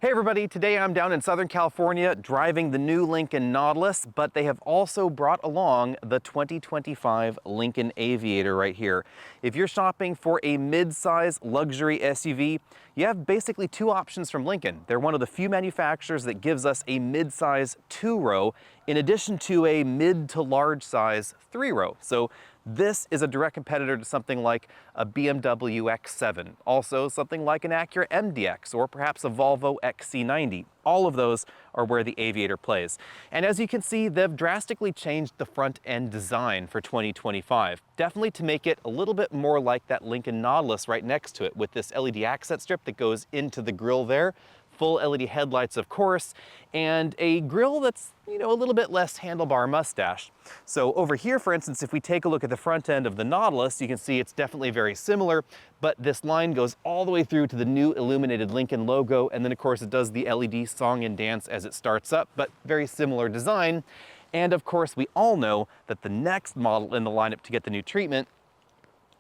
Hey everybody, today I'm down in Southern California driving the new Lincoln Nautilus, but they have also brought along the 2025 Lincoln Aviator right here. If you're shopping for a mid-size luxury SUV, you have basically two options from Lincoln. They're one of the few manufacturers that gives us a mid-size two-row in addition to a mid to large size three-row. So this is a direct competitor to something like a BMW X7, also something like an Acura MDX, or perhaps a Volvo XC90. All of those are where the Aviator plays. And as you can see, they've drastically changed the front end design for 2025, definitely to make it a little bit more like that Lincoln Nautilus right next to it, with this LED accent strip that goes into the grille there. Full LED headlights, of course, and a grille that's, a little bit less handlebar mustache. So over here, for instance, if we take a look at the front end of the Nautilus, you can see it's definitely very similar, but this line goes all the way through to the new illuminated Lincoln logo, and then of course it does the LED song and dance as it starts up, but very similar design. And of course, we all know that the next model in the lineup to get the new treatment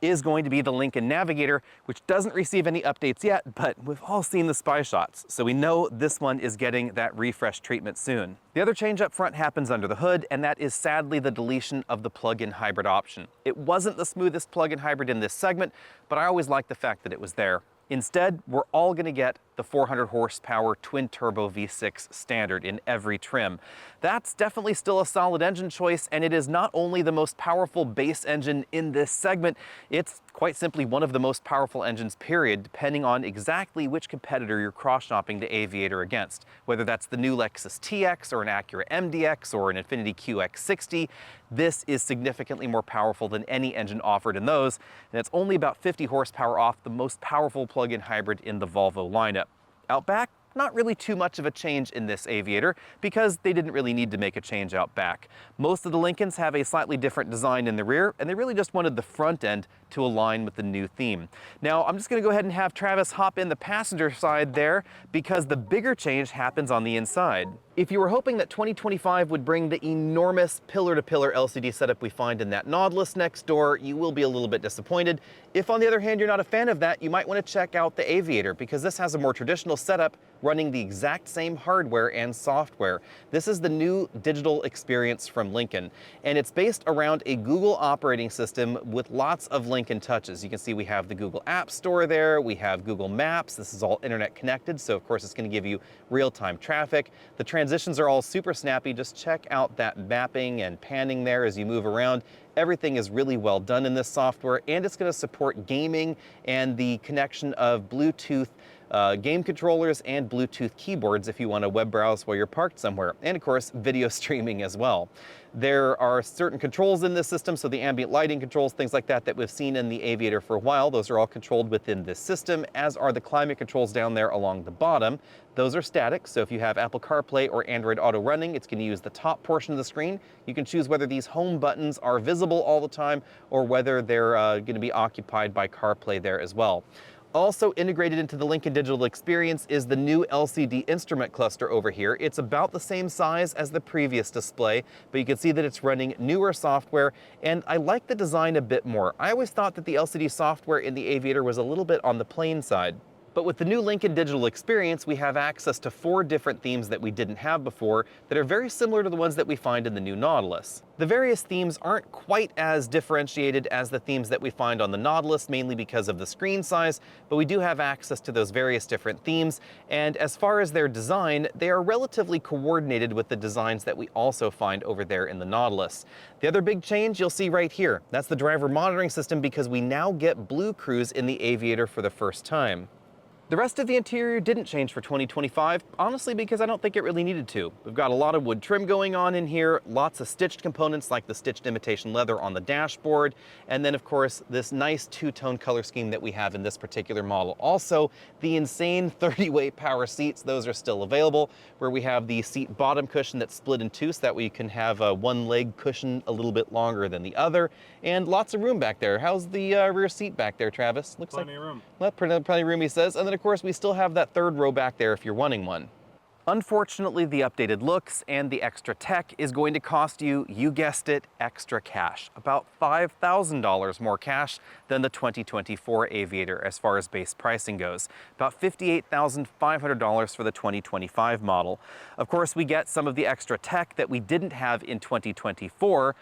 is going to be the Lincoln Navigator, which doesn't receive any updates yet, but we've all seen the spy shots, so we know this one is getting that refresh treatment soon. The other change up front happens under the hood, and that is sadly the deletion of the plug-in hybrid option. It wasn't the smoothest plug-in hybrid in this segment, but I always liked the fact that it was there. Instead, we're all going to get the 400 horsepower twin-turbo V6 standard in every trim. That's definitely still a solid engine choice, and it is not only the most powerful base engine in this segment, it's quite simply one of the most powerful engines, period, depending on exactly which competitor you're cross-shopping the Aviator against. Whether that's the new Lexus TX or an Acura MDX or an Infiniti QX60, this is significantly more powerful than any engine offered in those, and it's only about 50 horsepower off the most powerful plug-in hybrid in the Volvo lineup. Out back, not really too much of a change in this Aviator because they didn't really need to make a change out back. Most of the Lincolns have a slightly different design in the rear, and they really just wanted the front end to align with the new theme. Now, I'm just going to go ahead and have Travis hop in the passenger side there because the bigger change happens on the inside. If you were hoping that 2025 would bring the enormous pillar-to-pillar LCD setup we find in that Nautilus next door, you will be a little bit disappointed. If, on the other hand, you're not a fan of that, you might want to check out the Aviator because this has a more traditional setup running the exact same hardware and software. This is the new digital experience from Lincoln, and it's based around a Google operating system with lots of Lincoln touches. You can see we have the Google App Store there, we have Google Maps, this is all internet connected, so of course it's going to give you real-time traffic. The transitions are all super snappy. Just check out that mapping and panning there as you move around. Everything is really well done in this software, and it's going to support gaming and the connection of Bluetooth game controllers and Bluetooth keyboards if you want to web browse while you're parked somewhere, and of course video streaming as well. There are certain controls in this system, so the ambient lighting controls, things like that we've seen in the Aviator for a while, those are all controlled within this system, as are the climate controls down there along the bottom. Those are static, so if you have Apple CarPlay or Android Auto running, it's going to use the top portion of the screen. You can choose whether these home buttons are visible all the time or whether they're going to be occupied by CarPlay there as well. Also integrated into the Lincoln Digital Experience is the new LCD instrument cluster over here. It's about the same size as the previous display, but you can see that it's running newer software, and I like the design a bit more. I always thought that the LCD software in the Aviator was a little bit on the plain side. But with the new Lincoln Digital Experience, we have access to 4 different themes that we didn't have before that are very similar to the ones that we find in the new Nautilus. The various themes aren't quite as differentiated as the themes that we find on the Nautilus, mainly because of the screen size, but we do have access to those various different themes, and as far as their design, they are relatively coordinated with the designs that we also find over there in the Nautilus. The other big change you'll see right here, that's the driver monitoring system, because we now get Blue Cruise in the Aviator for the first time. The rest of the interior didn't change for 2025, honestly because I don't think it really needed to. We've got a lot of wood trim going on in here, lots of stitched components like the stitched imitation leather on the dashboard, and then of course this nice two-tone color scheme that we have in this particular model. Also, the insane 30-way power seats, those are still available, where we have the seat bottom cushion that's split in two so that way you can have one leg cushion a little bit longer than the other, and lots of room back there. How's the rear seat back there, Travis? Looks plenty of room. Well, plenty of room, he says. And then of course we still have that third row back there if you're wanting one. Unfortunately, the updated looks and the extra tech is going to cost you, you guessed it, extra cash. About $5,000 more cash than the 2024 Aviator as far as base pricing goes. About $58,500 for the 2025 model. Of course, we get some of the extra tech that we didn't have in 2024.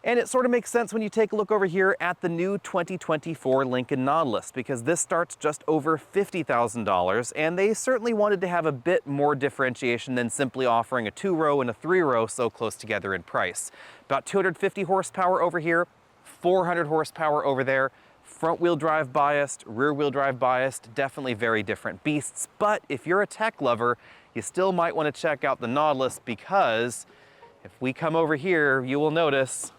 And it sort of makes sense when you take a look over here at the new 2024 Lincoln Nautilus, because this starts just over $50,000, and they certainly wanted to have a bit more differentiation than simply offering a 2-row and a 3-row so close together in price. About 250 horsepower over here, 400 horsepower over there, front-wheel drive biased, rear-wheel drive biased, definitely very different beasts. But if you're a tech lover, you still might want to check out the Nautilus, because if we come over here, you will notice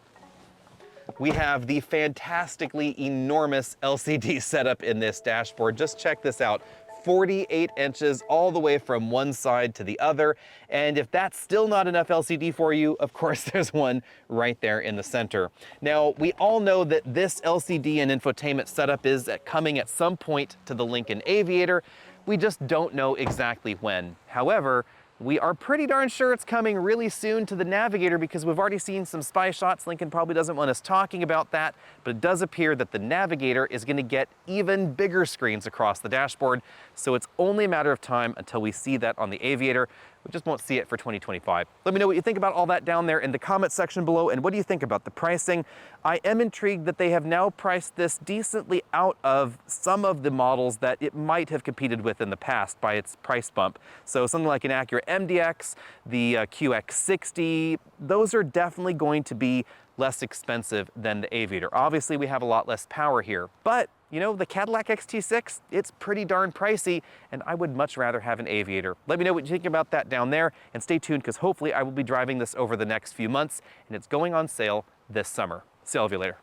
we have the fantastically enormous LCD setup in this dashboard. Just check this out. 48 inches all the way from one side to the other. And if that's still not enough LCD for you, of course there's one right there in the center. Now, we all know that this LCD and infotainment setup is coming at some point to the Lincoln Aviator. We just don't know exactly when. However, we are pretty darn sure it's coming really soon to the Navigator, because we've already seen some spy shots. Lincoln probably doesn't want us talking about that, but it does appear that the Navigator is going to get even bigger screens across the dashboard. So it's only a matter of time until we see that on the Aviator. We just won't see it for 2025. Let me know what you think about all that down there in the comment section below, and what do you think about the pricing? I am intrigued that they have now priced this decently out of some of the models that it might have competed with in the past by its price bump. So something like an Acura MDX, the QX60, those are definitely going to be less expensive than the Aviator. Obviously, we have a lot less power here, but you know, the Cadillac XT6, it's pretty darn pricey, and I would much rather have an Aviator. Let me know what you think about that down there, and stay tuned, because hopefully I will be driving this over the next few months, and it's going on sale this summer. See all of you later.